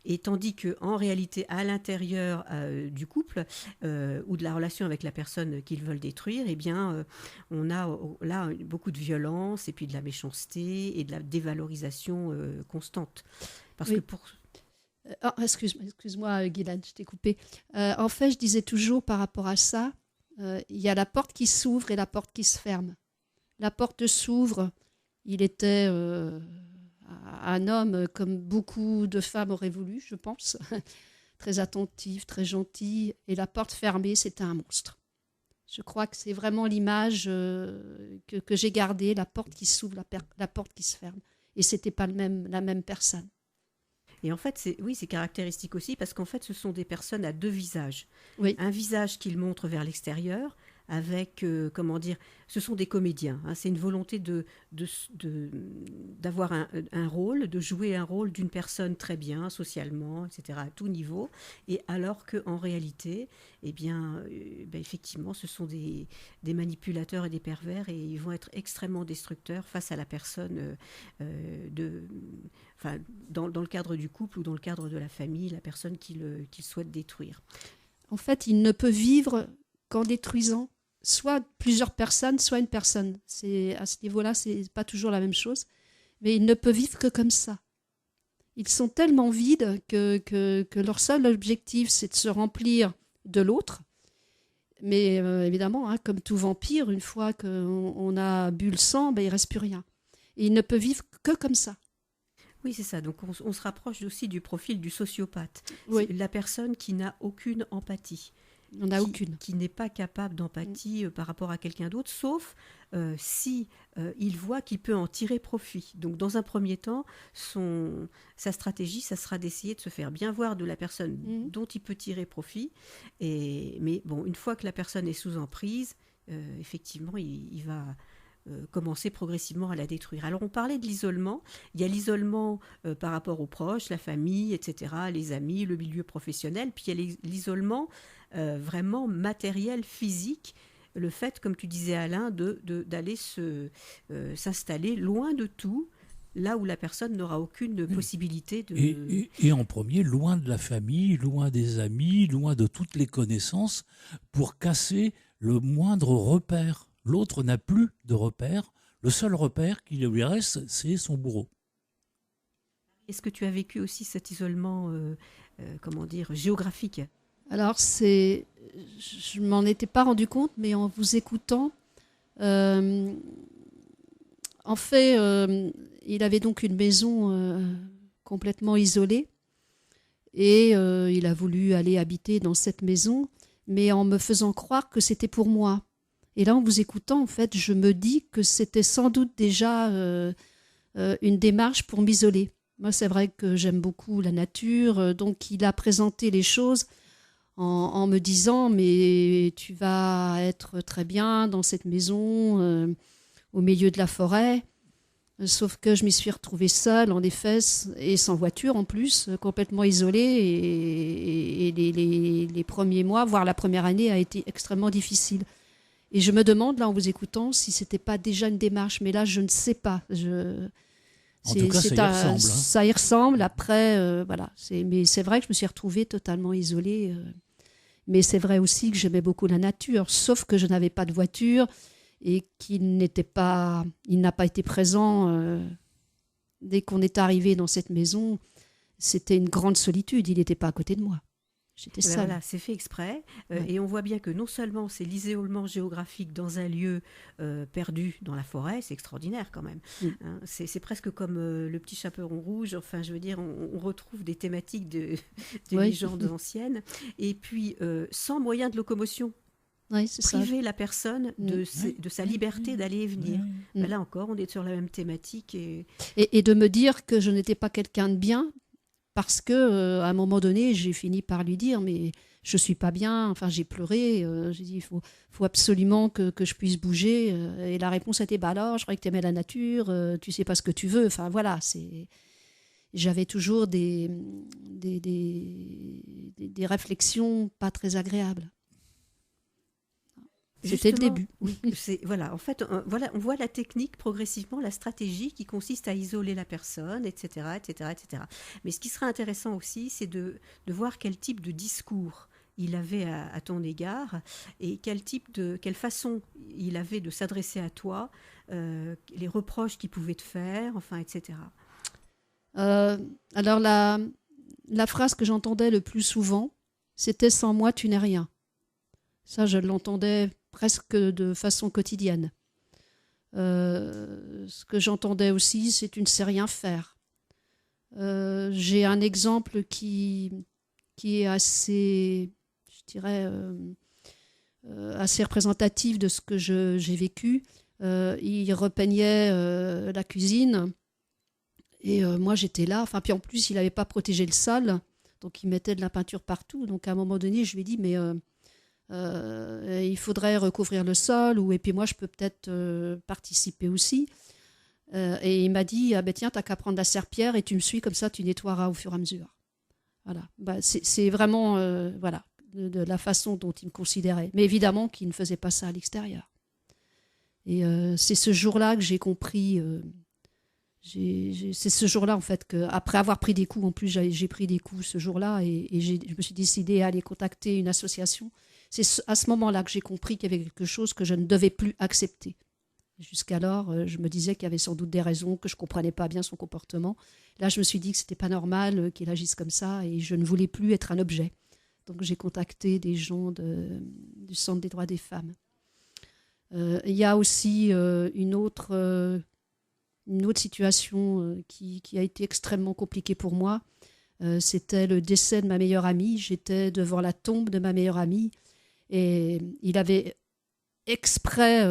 Et tandis qu'en réalité, à l'intérieur du couple ou de la relation avec la personne qu'ils veulent détruire, eh bien, on a là beaucoup de violence et puis de la méchanceté et de la dévalorisation constante. Parce que pour... Excuse-moi, Guylaine, je t'ai coupé. En fait, je disais toujours par rapport à ça, il y a la porte qui s'ouvre et la porte qui se ferme. La porte s'ouvre, il était un homme comme beaucoup de femmes auraient voulu, je pense, très attentif, très gentil, et la porte fermée, c'était un monstre. Je crois que c'est vraiment l'image que j'ai gardée, la porte qui s'ouvre, la porte qui se ferme. Et ce n'était pas la même personne. Et en fait, c'est caractéristique aussi parce qu'en fait, ce sont des personnes à deux visages. Oui. Un visage qu'ils montrent vers l'extérieur, avec, comment dire, ce sont des comédiens. Hein, c'est une volonté d'avoir un rôle, de jouer un rôle d'une personne très bien, socialement, etc., à tout niveau. Et alors qu'en réalité, eh bien, effectivement, ce sont des manipulateurs et des pervers, et ils vont être extrêmement destructeurs face à la personne, dans le cadre du couple ou dans le cadre de la famille, la personne qu'il souhaite détruire. En fait, il ne peut vivre qu'en détruisant soit plusieurs personnes, soit une personne. À ce niveau-là, c'est pas toujours la même chose. Mais il ne peut vivre que comme ça. Ils sont tellement vides que leur seul objectif, c'est de se remplir de l'autre. Mais évidemment, hein, comme tout vampire, une fois qu'on a bu le sang, il ne reste plus rien. Et il ne peut vivre que comme ça. Oui, c'est ça. Donc, on se rapproche aussi du profil du sociopathe. Oui. C'est la personne qui n'a aucune empathie. On n'a aucune. Qui n'est pas capable d'empathie par rapport à quelqu'un d'autre, sauf si il voit qu'il peut en tirer profit. Donc, dans un premier temps, sa stratégie, ça sera d'essayer de se faire bien voir de la personne dont il peut tirer profit. Mais bon, une fois que la personne est sous emprise, effectivement, il va commencer progressivement à la détruire. Alors on parlait de l'isolement, il y a l'isolement par rapport aux proches, la famille, etc., les amis, le milieu professionnel, puis il y a l'isolement vraiment matériel, physique, le fait, comme tu disais Alain, d'aller s'installer loin de tout, là où la personne n'aura aucune possibilité de... Et en premier, loin de la famille, loin des amis, loin de toutes les connaissances, pour casser le moindre repère. L'autre n'a plus de repère. Le seul repère qui lui reste, c'est son bourreau. Est-ce que tu as vécu aussi cet isolement, géographique ? Alors, je m'en étais pas rendu compte, mais en vous écoutant, en fait, il avait donc une maison complètement isolée et il a voulu aller habiter dans cette maison, mais en me faisant croire que c'était pour moi. Et là, en vous écoutant, en fait, je me dis que c'était sans doute déjà une démarche pour m'isoler. Moi, c'est vrai que j'aime beaucoup la nature, donc il a présenté les choses en me disant « mais tu vas être très bien dans cette maison, au milieu de la forêt ». Sauf que je m'y suis retrouvée seule, en effet, et sans voiture en plus, complètement isolée. Et les premiers mois, voire la première année, a été extrêmement difficile. Et je me demande, là, en vous écoutant, si ce n'était pas déjà une démarche. Mais là, je ne sais pas. En tout cas, ça y ressemble. Hein. Ça y ressemble. Après, voilà. Mais c'est vrai que je me suis retrouvée totalement isolée. Mais c'est vrai aussi que j'aimais beaucoup la nature, sauf que je n'avais pas de voiture et il n'a pas été présent dès qu'on est arrivé dans cette maison. C'était une grande solitude. Il n'était pas à côté de moi. J'étais seule. Voilà, c'est fait exprès. Et on voit bien que non seulement c'est l'isolement géographique dans un lieu perdu dans la forêt, c'est extraordinaire quand même. Hein, c'est presque comme le petit chaperon rouge. Enfin, je veux dire, on retrouve des thématiques de légendes anciennes. Et puis, sans moyen de locomotion. Oui, c'est priver la personne de sa liberté d'aller et venir. Ben là encore, on est sur la même thématique. Et de me dire que je n'étais pas quelqu'un de bien, parce que à un moment donné, j'ai fini par lui dire « mais je ne suis pas bien ». Enfin, j'ai pleuré. J'ai dit « il faut absolument que je puisse bouger ». Et la réponse était « bah alors, je croyais que tu aimais la nature, tu ne sais pas ce que tu veux ». Enfin, voilà, j'avais toujours des réflexions pas très agréables. C'était le début. Oui, voilà, en fait, on voit la technique progressivement, la stratégie qui consiste à isoler la personne, etc., etc., etc. Mais ce qui sera intéressant aussi, c'est de voir quel type de discours il avait à ton égard et quelle façon il avait de s'adresser à toi, les reproches qu'il pouvait te faire, enfin, etc. Alors, la phrase que j'entendais le plus souvent, c'était « sans moi, tu n'es rien ». Ça, je l'entendais presque de façon quotidienne. Ce que j'entendais aussi, c'est « tu ne sais rien faire ». J'ai un exemple qui est assez, je dirais, assez représentatif de ce que j'ai vécu. Il repeignait la cuisine et moi j'étais là. Enfin, puis en plus, il n'avait pas protégé le sol, donc il mettait de la peinture partout. Donc à un moment donné, je lui ai dit « mais Il faudrait recouvrir le sol, et puis moi, je peux peut-être participer aussi. Et il m'a dit, ah ben tiens, t'as qu'à prendre la serpillière et tu me suis, comme ça, tu nettoieras au fur et à mesure. Voilà. C'est vraiment voilà, de la façon dont il me considérait. Mais évidemment qu'il ne faisait pas ça à l'extérieur. Et c'est ce jour-là que j'ai compris... c'est ce jour-là, en fait, qu'après avoir pris des coups, en plus, j'ai pris des coups ce jour-là, et je me suis décidée à aller contacter une association. C'est à ce moment-là que j'ai compris qu'il y avait quelque chose que je ne devais plus accepter. Jusqu'alors, je me disais qu'il y avait sans doute des raisons, que je ne comprenais pas bien son comportement. Là, je me suis dit que ce n'était pas normal qu'il agisse comme ça, et je ne voulais plus être un objet. Donc, j'ai contacté des gens du Centre des droits des femmes. Il y a aussi une autre situation qui a été extrêmement compliquée pour moi. C'était le décès de ma meilleure amie. J'étais devant la tombe de ma meilleure amie et il avait exprès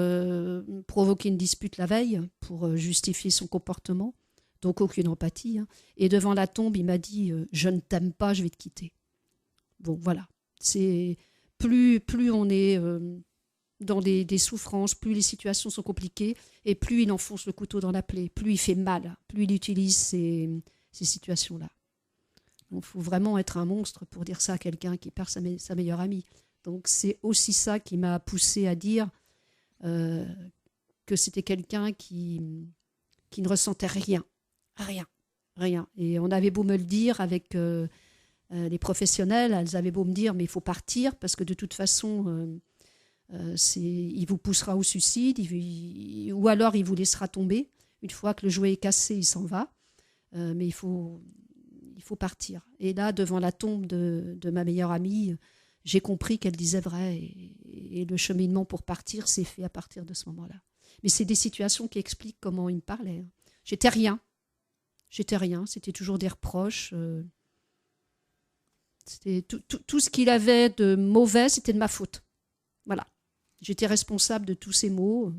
provoqué une dispute la veille pour justifier son comportement, donc aucune empathie. Hein. Et devant la tombe, il m'a dit « Je ne t'aime pas, je vais te quitter ». Bon, voilà. C'est plus on est dans des souffrances, plus les situations sont compliquées, et plus il enfonce le couteau dans la plaie, plus il fait mal, plus il utilise ces situations-là. Donc, il faut vraiment être un monstre pour dire ça à quelqu'un qui perd sa meilleure amie. Donc, c'est aussi ça qui m'a poussée à dire que c'était quelqu'un qui ne ressentait rien. Et on avait beau me le dire avec les professionnels, elles avaient beau me dire, mais il faut partir, parce que de toute façon... il vous poussera au suicide, ou alors il vous laissera tomber. Une fois que le jouet est cassé, il s'en va. Mais il faut partir. Et là, devant la tombe de ma meilleure amie, j'ai compris qu'elle disait vrai. Et le cheminement pour partir s'est fait à partir de ce moment-là. Mais c'est des situations qui expliquent comment il me parlait. J'étais rien. C'était toujours des reproches. C'était tout ce qu'il avait de mauvais, c'était de ma faute. Voilà. J'étais responsable de tous ces maux.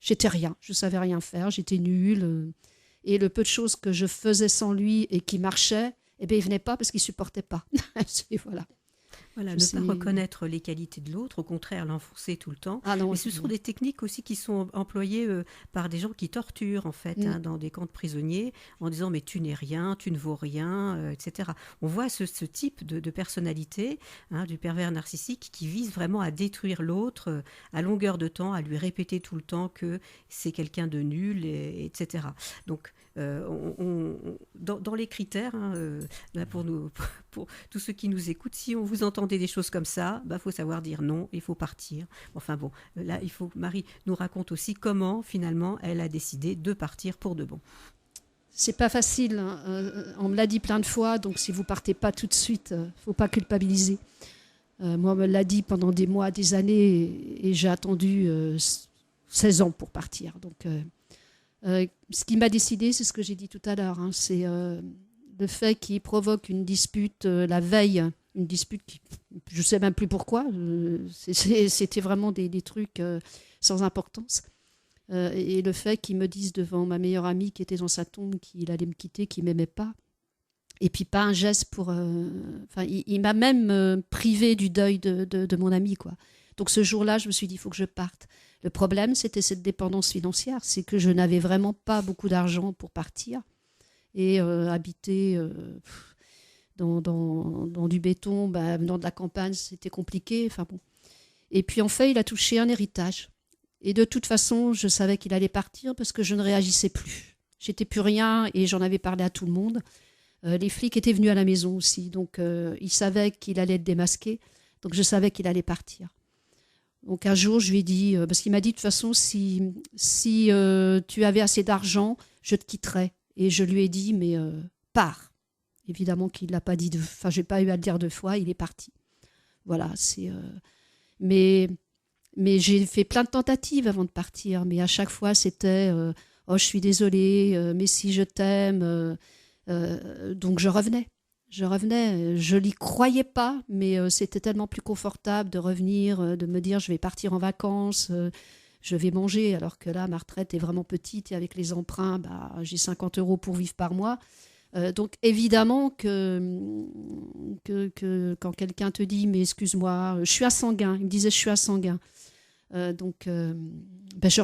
J'étais rien. Je ne savais rien faire. J'étais nulle. Et le peu de choses que je faisais sans lui et qui marchaient, eh bien, il ne venait pas parce qu'il ne supportait pas. Voilà. Voilà, ne pas reconnaître les qualités de l'autre, au contraire, l'enfoncer tout le temps. Ah non, mais ce sont des techniques aussi qui sont employées par des gens qui torturent, en fait, dans des camps de prisonniers, en disant « mais tu n'es rien, tu ne vaux rien etc. » On voit ce type de personnalité, du pervers narcissique, qui vise vraiment à détruire l'autre à longueur de temps, à lui répéter tout le temps que c'est quelqu'un de nul, etc. Donc, dans les critères, pour tous ceux qui nous écoutent, si on vous entendez des choses comme ça, faut savoir dire non, il faut partir. Enfin bon, là, Marie nous raconte aussi comment finalement elle a décidé de partir pour de bon. C'est pas facile, hein. On me l'a dit plein de fois, donc si vous partez pas tout de suite, faut pas culpabiliser. Moi, on me l'a dit pendant des mois, des années, et j'ai attendu 16 ans pour partir. Donc, ce qui m'a décidé, c'est ce que j'ai dit tout à l'heure, hein, c'est le fait qu'il provoque une dispute la veille, une dispute qui, je ne sais même plus pourquoi, c'était vraiment des trucs sans importance. Et le fait qu'il me dise devant ma meilleure amie qui était dans sa tombe qu'il allait me quitter, qu'il ne m'aimait pas, et puis pas un geste pour... il m'a même privé du deuil de mon amie, quoi. Donc ce jour-là, je me suis dit, il faut que je parte. Le problème, c'était cette dépendance financière. C'est que je n'avais vraiment pas beaucoup d'argent pour partir. Et habiter dans du béton, dans de la campagne, c'était compliqué. Enfin, bon. Et puis en fait, il a touché un héritage. Et de toute façon, je savais qu'il allait partir parce que je ne réagissais plus. J'étais plus rien et j'en avais parlé à tout le monde. Les flics étaient venus à la maison aussi. Donc ils savaient qu'il allait être démasqué. Donc je savais qu'il allait partir. Donc un jour, je lui ai dit, parce qu'il m'a dit de toute façon, si tu avais assez d'argent, je te quitterais. Et je lui ai dit, mais pars. Évidemment qu'il ne l'a pas dit, je n'ai pas eu à le dire 2 fois, il est parti. Voilà, c'est... Mais j'ai fait plein de tentatives avant de partir, mais à chaque fois, c'était « Oh, je suis désolée, mais si je t'aime... » Donc je revenais, je n'y croyais pas, mais c'était tellement plus confortable de revenir, de me dire je vais partir en vacances, je vais manger, alors que là ma retraite est vraiment petite et avec les emprunts, j'ai 50 € pour vivre par mois. Donc évidemment que quand quelqu'un te dit mais excuse-moi, je suis à Sanguin, il me disait je suis à Sanguin, je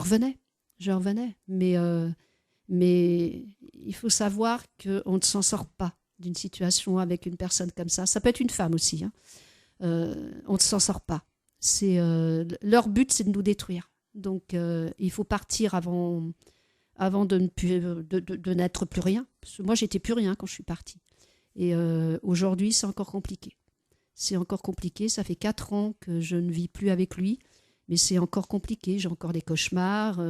revenais, mais il faut savoir qu'on ne s'en sort pas d'une situation avec une personne comme ça. Ça peut être une femme aussi, hein. On ne s'en sort pas. Leur but, c'est de nous détruire. Donc il faut partir avant de n'être plus rien. Parce que moi, j'étais plus rien quand je suis partie. Et aujourd'hui, c'est encore compliqué. C'est encore compliqué. Ça fait 4 ans que je ne vis plus avec lui. Mais c'est encore compliqué. J'ai encore des cauchemars.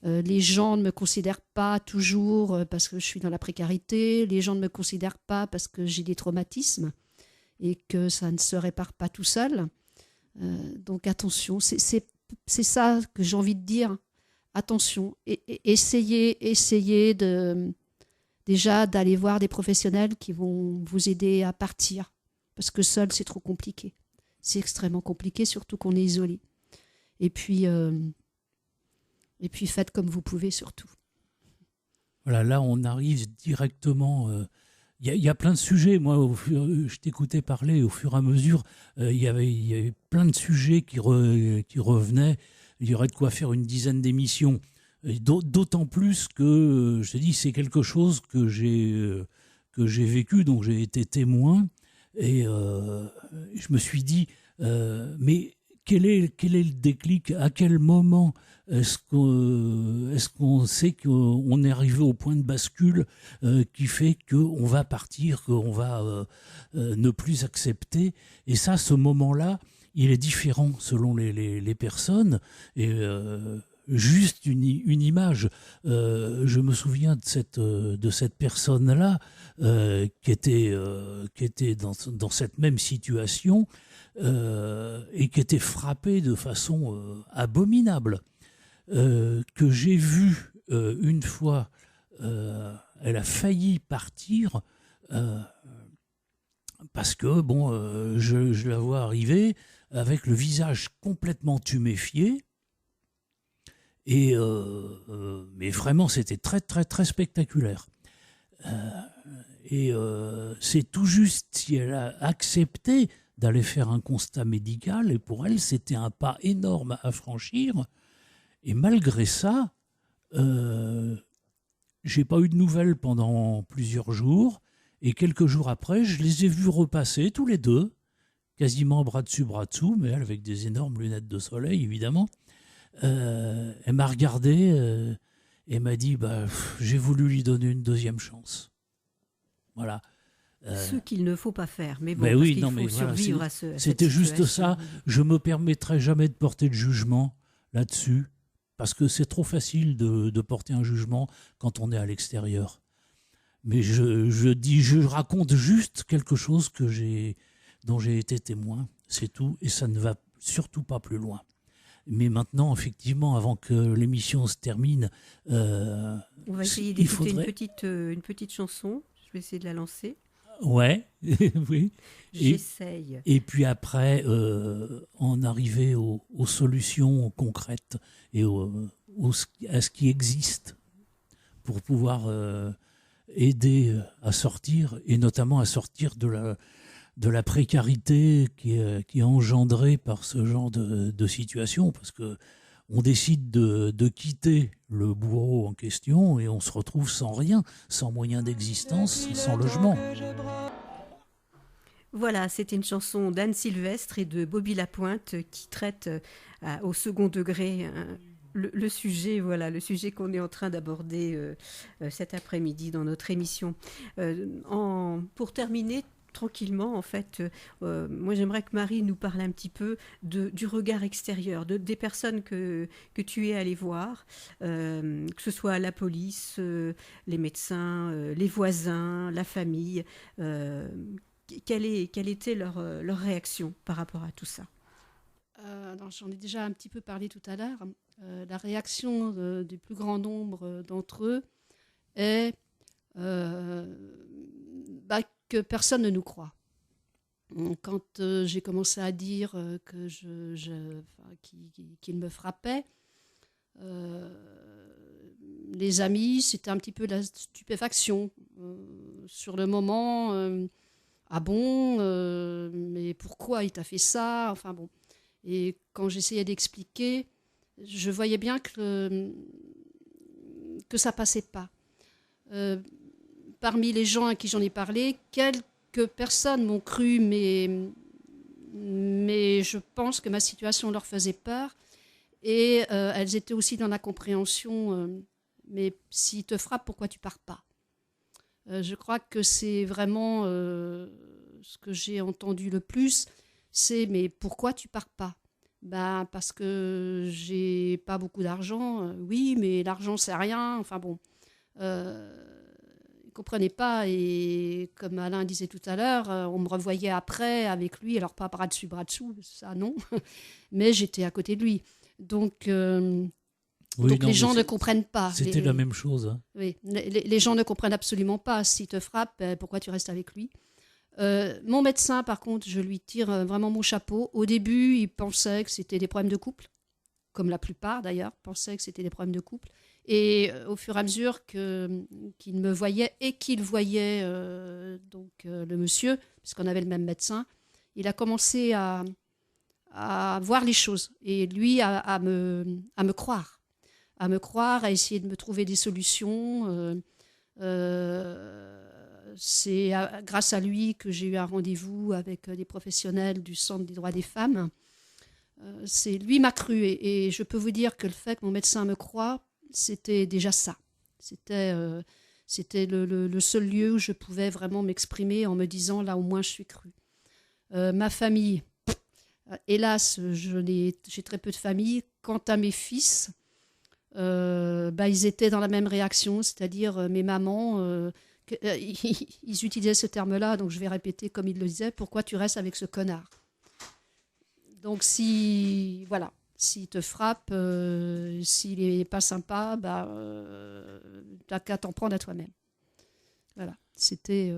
Les gens ne me considèrent pas toujours parce que je suis dans la précarité. Les gens ne me considèrent pas parce que j'ai des traumatismes et que ça ne se répare pas tout seul. Donc attention, c'est ça que j'ai envie de dire. Attention, essayez déjà d'aller voir des professionnels qui vont vous aider à partir. Parce que seul, c'est trop compliqué. C'est extrêmement compliqué, surtout qu'on est isolé. Et puis faites comme vous pouvez, surtout. Voilà, là, on arrive directement. Il y a plein de sujets. Moi, je t'écoutais parler au fur et à mesure. Il y avait plein de sujets qui revenaient. Il y aurait de quoi faire une dizaine d'émissions. D'autant plus que, je te dis, c'est quelque chose que j'ai vécu, dont j'ai été témoin. Et je me suis dit, mais quel est le déclic? À quel moment est-ce qu'on sait qu'on est arrivé au point de bascule qui fait qu'on va partir, qu'on va ne plus accepter? Et ça, ce moment-là, il est différent selon les personnes. Et juste une image, je me souviens de cette personne-là qui était dans cette même situation et qui était frappée de façon abominable. Que j'ai vu une fois, elle a failli partir parce que je la vois arriver avec le visage complètement tuméfié et mais vraiment c'était très très très spectaculaire. C'est tout juste si elle a accepté d'aller faire un constat médical, et pour elle c'était un pas énorme à franchir. Et malgré ça, j'ai pas eu de nouvelles pendant plusieurs jours. Et quelques jours après, je les ai vus repasser tous les deux, quasiment bras dessus, bras dessous, mais elle avec des énormes lunettes de soleil, évidemment. Elle m'a regardé et m'a dit j'ai voulu lui donner une deuxième chance. Voilà. Ce qu'il ne faut pas faire. Mais bon, mais parce oui, qu'il non, faut mais survivre voilà, à cette c'était juste situation. ça. Je me permettrai jamais de porter de jugement là-dessus, parce que c'est trop facile de porter un jugement quand on est à l'extérieur. Mais je raconte juste quelque chose dont j'ai été témoin, c'est tout, et ça ne va surtout pas plus loin. Mais maintenant, effectivement, avant que l'émission se termine, on va essayer d'écouter faudrait... une petite chanson. Je vais essayer de la lancer. Ouais, oui. J'essaye. Et puis après, en arriver aux solutions concrètes et à ce qui existe pour pouvoir aider à sortir, et notamment à sortir de la précarité qui est engendrée par ce genre de situation, parce que on décide de quitter le bourreau en question et on se retrouve sans rien, sans moyen d'existence, sans logement. Voilà, c'était une chanson d'Anne Sylvestre et de Bobby Lapointe qui traite au second degré le sujet, voilà, le sujet qu'on est en train d'aborder cet après-midi dans notre émission. Pour terminer tranquillement, en fait, moi j'aimerais que Marie nous parle un petit peu du regard extérieur, des personnes que tu es allée voir, que ce soit la police, les médecins, les voisins, la famille. Quelle était leur réaction par rapport à tout ça? Alors, j'en ai déjà un petit peu parlé tout à l'heure. La réaction du plus grand nombre d'entre eux est que personne ne nous croit. Quand j'ai commencé à dire qu'il me frappait, les amis, c'était un petit peu la stupéfaction. sur le moment, ah bon, mais pourquoi il t'a fait ça? Enfin bon. Et quand j'essayais d'expliquer, je voyais bien que ça passait pas. Parmi les gens à qui j'en ai parlé, quelques personnes m'ont cru, mais je pense que ma situation leur faisait peur. Et elles étaient aussi dans la compréhension. Mais s'il te frappe, pourquoi tu pars pas? Je crois que c'est vraiment ce que j'ai entendu le plus. C'est mais pourquoi tu pars pas? Parce que j'ai pas beaucoup d'argent. Oui, mais l'argent c'est rien. Enfin bon, ils comprenaient pas. Et comme Alain disait tout à l'heure, on me revoyait après avec lui. Alors pas bras dessus, ça non, mais j'étais à côté de lui. Donc les gens ne comprennent pas. C'était la même chose. Hein. Oui, les gens ne comprennent absolument pas. S'il te frappe, pourquoi tu restes avec lui? Mon médecin, par contre, je lui tire vraiment mon chapeau. Au début, il pensait que c'était des problèmes de couple, comme la plupart d'ailleurs, pensaient que c'était des problèmes de couple. Et au fur et à mesure qu'il me voyait et qu'il voyait le monsieur, puisqu'on avait le même médecin, il a commencé à voir les choses et lui à me croire, à essayer de me trouver des solutions. C'est grâce à lui que j'ai eu un rendez-vous avec des professionnels du Centre des droits des femmes. Lui m'a cru et je peux vous dire que le fait que mon médecin me croie, c'était déjà ça. C'était le seul lieu où je pouvais vraiment m'exprimer en me disant là au moins je suis crue. Ma famille, hélas, j'ai très peu de famille. Quant à mes fils, ils étaient dans la même réaction, c'est-à-dire mes mamans... ils utilisaient ce terme-là, donc je vais répéter comme ils le disaient, pourquoi tu restes avec ce connard? Donc s'il te frappe, s'il n'est pas sympa, t'as qu'à t'en prendre à toi-même. Voilà, c'était...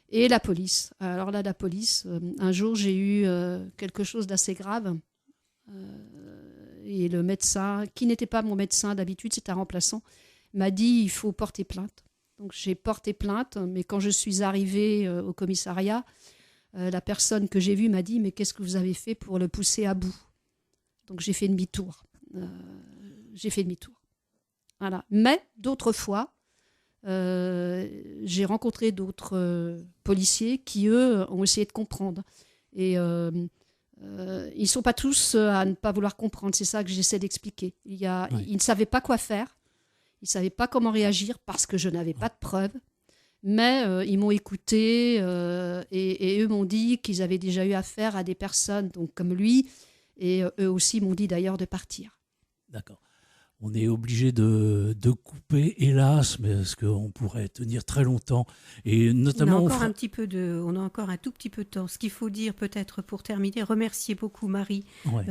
Et la police. Alors là, la police, un jour j'ai eu quelque chose d'assez grave, et le médecin, qui n'était pas mon médecin d'habitude, c'est un remplaçant, m'a dit il faut porter plainte. Donc j'ai porté plainte, mais quand je suis arrivée au commissariat, la personne que j'ai vue m'a dit « Mais qu'est-ce que vous avez fait pour le pousser à bout ?» Donc j'ai fait demi-tour. Voilà. Mais d'autres fois, j'ai rencontré d'autres policiers qui, eux, ont essayé de comprendre. Et ils ne sont pas tous à ne pas vouloir comprendre. C'est ça que j'essaie d'expliquer. Ils ne savaient pas quoi faire. Ils ne savaient pas comment réagir parce que je n'avais pas de preuves. Mais ils m'ont écouté et eux m'ont dit qu'ils avaient déjà eu affaire à des personnes donc, comme lui. Et eux aussi m'ont dit d'ailleurs de partir. D'accord. On est obligé de couper, hélas, parce qu'on pourrait tenir très longtemps. Et notamment, on a encore un tout petit peu de temps. Ce qu'il faut dire peut-être pour terminer, remercier beaucoup Marie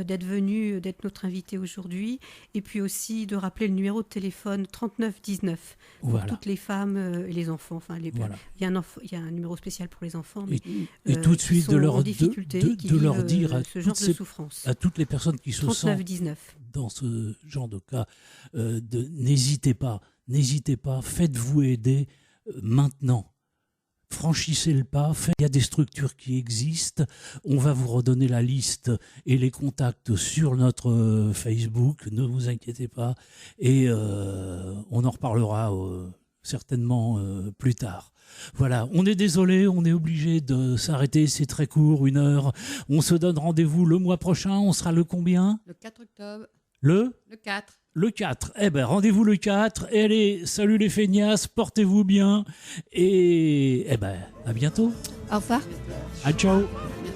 d'être venue, d'être notre invitée aujourd'hui. Et puis aussi de rappeler le numéro de téléphone 3919 pour toutes les femmes et les enfants. Enfin, il y a un numéro spécial pour les enfants. Mais, et tout de suite de leur dire ce genre de souffrance. À toutes les personnes qui se 3919. sentent dans ce genre de cas, n'hésitez pas, faites-vous aider maintenant. Franchissez le pas, il y a des structures qui existent, on va vous redonner la liste et les contacts sur notre Facebook, ne vous inquiétez pas, et on en reparlera certainement plus tard. Voilà, on est désolé, on est obligé de s'arrêter, c'est très court, 1 heure. On se donne rendez-vous le mois prochain, on sera le combien? Le 4 octobre. Le 4. Le 4. Eh ben, rendez-vous le 4. Et allez, salut les feignasses, portez-vous bien. Et à bientôt. Au revoir. Ciao.